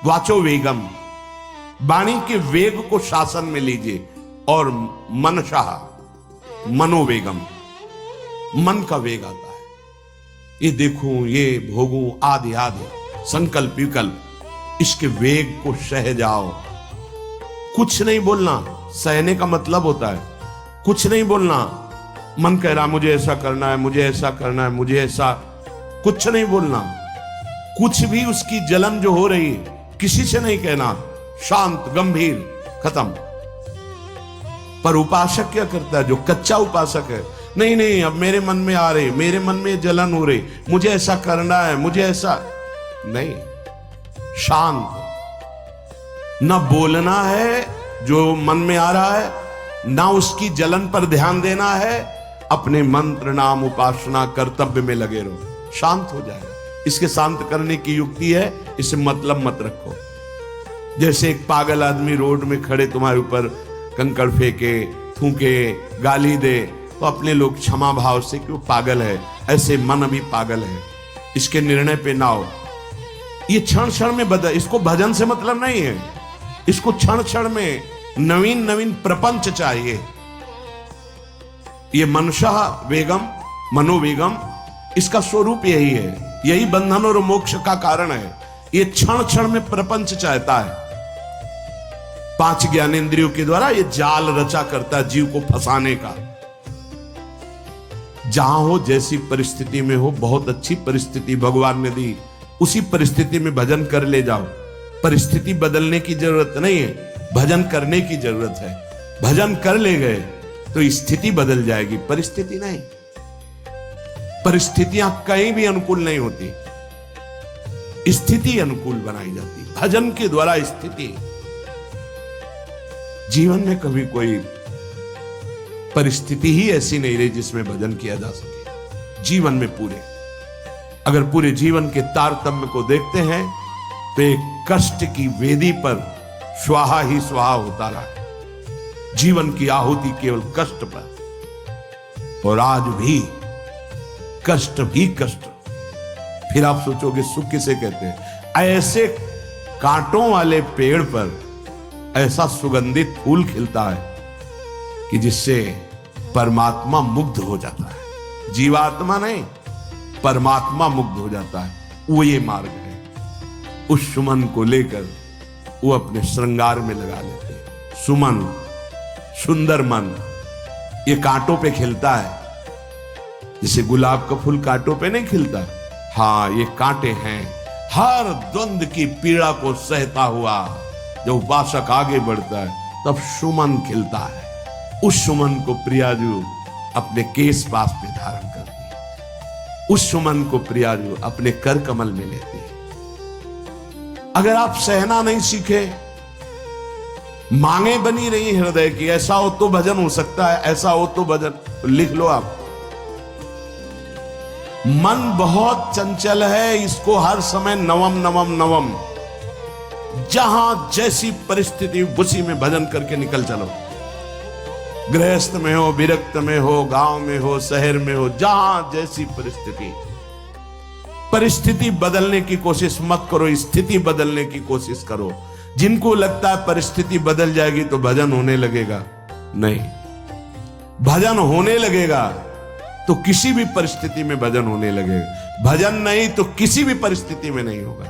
वाचो वेगम, वाणी के वेग को शासन में लीजिए। और मनशाह, मनोवेगम, मन का वेग आता है। ये देखूं, ये भोगूं, आदि आदि संकल्प विकल्प, इसके वेग को सह जाओ। कुछ नहीं बोलना, सहने का मतलब होता है कुछ नहीं बोलना। मन कह रहा मुझे ऐसा करना है, मुझे ऐसा करना है, मुझे ऐसा, कुछ नहीं बोलना। कुछ भी उसकी जलन जो हो रही है किसी से नहीं कहना, शांत गंभीर, खत्म। पर उपासक क्या करता है? जो कच्चा उपासक है, नहीं नहीं अब मेरे मन में आ रही, मेरे मन में जलन हो रही, मुझे ऐसा करना है, मुझे ऐसा नहीं। शांत, न बोलना है जो मन में आ रहा है, ना उसकी जलन पर ध्यान देना है। अपने मंत्र नाम उपासना कर्तव्य में लगे रहो, शांत हो जाएगा। इसके शांत करने की युक्ति है, इसे मतलब मत रखो। जैसे एक पागल आदमी रोड में खड़े तुम्हारे ऊपर कंकड़ फेंके, थूके, गाली दे, तो अपने लोग क्षमा भाव से कि वो पागल है, ऐसे मन भी पागल है, इसके निर्णय पे ना हो। ये क्षण क्षण में बदल, इसको भजन से मतलब नहीं है, इसको क्षण क्षण में नवीन नवीन प्रपंच चाहिए। ये मनशा वेगम, मनोवेगम, इसका स्वरूप यही है, यही बंधन और मोक्ष का कारण है। ये क्षण क्षण में प्रपंच चाहता है। 5 ज्ञानेंद्रियों के द्वारा ये जाल रचा करता है जीव को फंसाने का। जहां हो, जैसी परिस्थिति में हो, बहुत अच्छी परिस्थिति भगवान ने दी, उसी परिस्थिति में भजन कर ले जाओ। परिस्थिति बदलने की जरूरत नहीं है, भजन करने की जरूरत है। भजन कर ले गए तो स्थिति बदल जाएगी, परिस्थिति नहीं। परिस्थितियां कहीं भी अनुकूल नहीं होती, स्थिति अनुकूल बनाई जाती। भजन के द्वारा स्थिति। जीवन में कभी कोई परिस्थिति ही ऐसी नहीं रही जिसमें भजन किया जा सके। जीवन में पूरे, अगर पूरे जीवन के तारतम्य को देखते हैं तो एक कष्ट की वेदी पर स्वाहा ही स्वाहा होता रहा। जीवन की आहुति केवल कष्ट पर, और आज भी कष्ट भी कष्ट। फिर आप सोचोगे सुख किसे कहते हैं? ऐसे कांटों वाले पेड़ पर ऐसा सुगंधित फूल खिलता है कि जिससे परमात्मा मुग्ध हो जाता है। जीवात्मा नहीं, परमात्मा मुग्ध हो जाता है। वो ये मार्ग है। उस सुमन को लेकर वो अपने श्रृंगार में लगा लेते हैं। सुमन, सुंदर मन, ये कांटों पे खिलता है। जैसे गुलाब का फूल कांटों पे नहीं खिलता, हाँ ये कांटे हैं। हर द्वंद की पीड़ा को सहता हुआ जब उपासक आगे बढ़ता है तब सुमन खिलता है। उस सुमन को प्रियाजू अपने केश पास में धारण करती है। उस सुमन को प्रियाजू अपने कर कमल में लेती है। अगर आप सहना नहीं सीखे, मांगे बनी रही हृदय की, ऐसा हो तो भजन हो सकता है, ऐसा हो तो भजन, तो लिख लो आप। मन बहुत चंचल है, इसको हर समय नवम नवम नवम, जहां जैसी परिस्थिति उसी में भजन करके निकल चलो। गृहस्थ में हो, विरक्त में हो, गांव में हो, शहर में हो, जहां जैसी परिस्थिति, परिस्थिति बदलने की कोशिश मत करो, स्थिति बदलने की कोशिश करो। जिनको लगता है परिस्थिति बदल जाएगी तो भजन होने लगेगा, नहीं। भजन होने लगेगा तो किसी भी परिस्थिति में भजन होने लगेगा। भजन नहीं तो किसी भी परिस्थिति में नहीं होगा,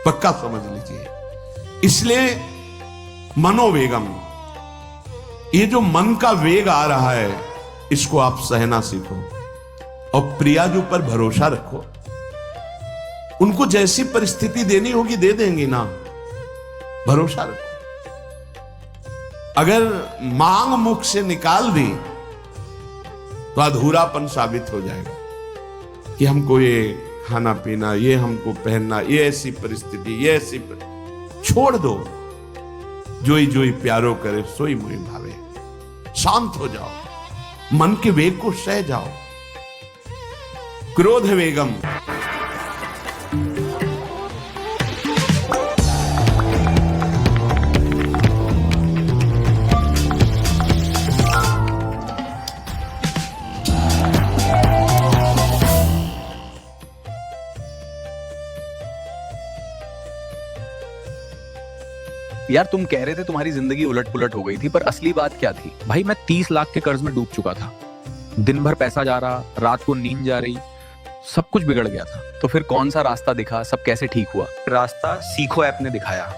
पक्का समझ लीजिए। इसलिए मनोवेगम, ये जो मन का वेग आ रहा है, इसको आप सहना सीखो और प्रियाजू पर भरोसा रखो। उनको जैसी परिस्थिति देनी होगी दे देंगी ना, भरोसा रखो। अगर मांग मुख से निकाल दी तो अधूरापन साबित हो जाएगा कि हमको ये खाना पीना, ये हमको पहनना, ये ऐसी परिस्थिति, ये ऐसी छोड़ दो। जोई जोई प्यारो करे सोई मोई भावे। शांत हो जाओ, मन के वेग को सह जाओ। क्रोध वेगम, यार तुम कह रहे थे तुम्हारी जिंदगी उलट पुलट हो गई थी, पर असली बात क्या थी? भाई मैं 30 लाख के कर्ज में डूब चुका था। दिन भर पैसा जा रहा, रात को नींद जा रही, सब कुछ बिगड़ गया था। तो फिर कौन सा रास्ता दिखा, सब कैसे ठीक हुआ? रास्ता सीखो ऐप ने दिखाया।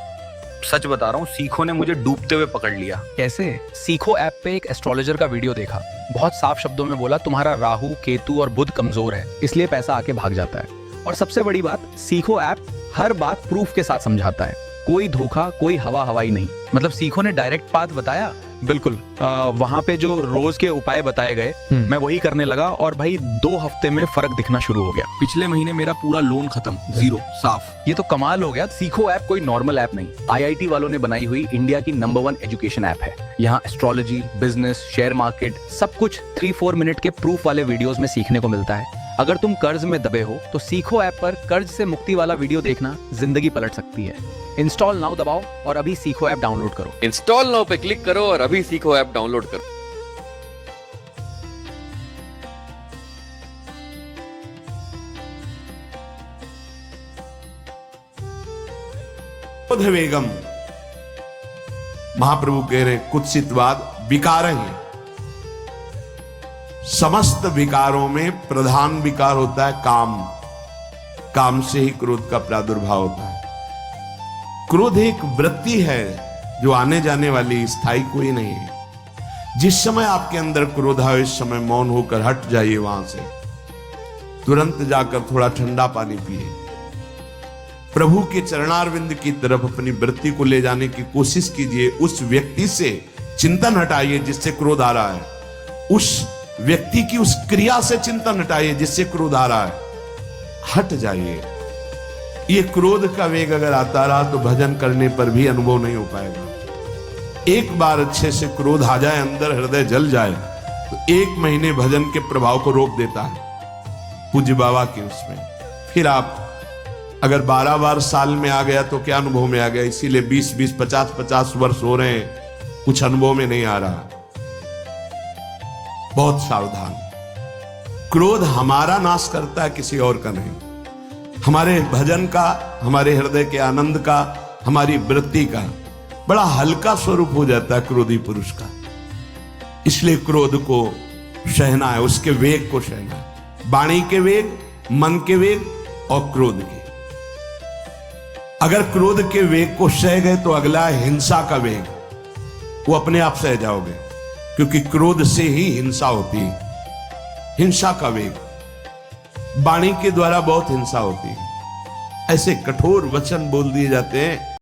सच बता रहा हूँ, सीखो ने मुझे डूबते हुए पकड़ लिया। कैसे? सीखो ऐप पे एक एस्ट्रोलॉजर का वीडियो देखा, बहुत साफ शब्दों में बोला तुम्हारा राहु, केतु और बुध कमजोर है, इसलिए पैसा आके भाग जाता है। और सबसे बड़ी बात, सीखो ऐप हर बात प्रूफ के साथ समझाता है, कोई धोखा, कोई हवा हवाई नहीं। मतलब सीखो ने डायरेक्ट पाथ बताया। बिल्कुल वहां पे जो रोज के उपाय बताए गए मैं वही करने लगा और भाई 2 हफ्ते में फर्क दिखना शुरू हो गया। पिछले महीने मेरा पूरा लोन खत्म, 0 साफ। ये तो कमाल हो गया। सीखो ऐप कोई नॉर्मल ऐप नहीं, IIT वालों ने बनाई हुई इंडिया की नंबर 1 एजुकेशन ऐप है। यहाँ एस्ट्रोलॉजी, बिजनेस, शेयर मार्केट, सब कुछ 3-4 मिनट के प्रूफ वाले वीडियोस में सीखने को मिलता है। अगर तुम कर्ज में दबे हो तो सीखो ऐप पर कर्ज से मुक्ति वाला वीडियो देखना जिंदगी पलट सकती है। इंस्टॉल नाउ दबाओ और अभी सीखो ऐप डाउनलोड करो। इंस्टॉल नाउ पे क्लिक करो और अभी सीखो ऐप डाउनलोड करो। क्रोध वेगम, महाप्रभु कह रहे कुत्सितवाद विकार है। समस्त विकारों में प्रधान विकार होता है काम। काम से ही क्रोध का प्रादुर्भाव होता है। क्रोध एक वृत्ति है जो आने जाने वाली, स्थायी कोई नहीं है। जिस समय आपके अंदर क्रोध आए उस समय मौन होकर हट जाइए वहां से, तुरंत जाकर थोड़ा ठंडा पानी पिए, प्रभु के चरणारविंद की तरफ अपनी वृत्ति को ले जाने की कोशिश कीजिए। उस व्यक्ति से चिंतन हटाइए जिससे क्रोध आ रहा है, उस व्यक्ति की उस क्रिया से चिंतन हटाइए जिससे क्रोध आ रहा है, हट जाइए। ये क्रोध का वेग अगर आता रहा तो भजन करने पर भी अनुभव नहीं हो पाएगा। एक बार अच्छे से क्रोध आ जाए, अंदर हृदय जल जाए, तो 1 महीने भजन के प्रभाव को रोक देता है पूज्य बाबा के उसमें। फिर आप अगर 12 बार साल में आ गया तो क्या अनुभव में आ गया। इसीलिए 20-20, 50-50 वर्ष हो रहे हैं, कुछ अनुभव में नहीं आ रहा। बहुत सावधान। क्रोध हमारा नाश करता है, किसी और का नहीं। हमारे भजन का, हमारे हृदय के आनंद का, हमारी वृत्ति का बड़ा हल्का स्वरूप हो जाता है क्रोधी पुरुष का। इसलिए क्रोध को सहना है, उसके वेग को सहना है। वाणी के वेग, मन के वेग और क्रोध के। अगर क्रोध के वेग को सह गए तो अगला है हिंसा का वेग। वो अपने आप सह जाओगे, क्योंकि क्रोध से ही हिंसा होती है। हिंसा का वेग, वाणी के द्वारा बहुत हिंसा होती है। ऐसे कठोर वचन बोल दिए जाते हैं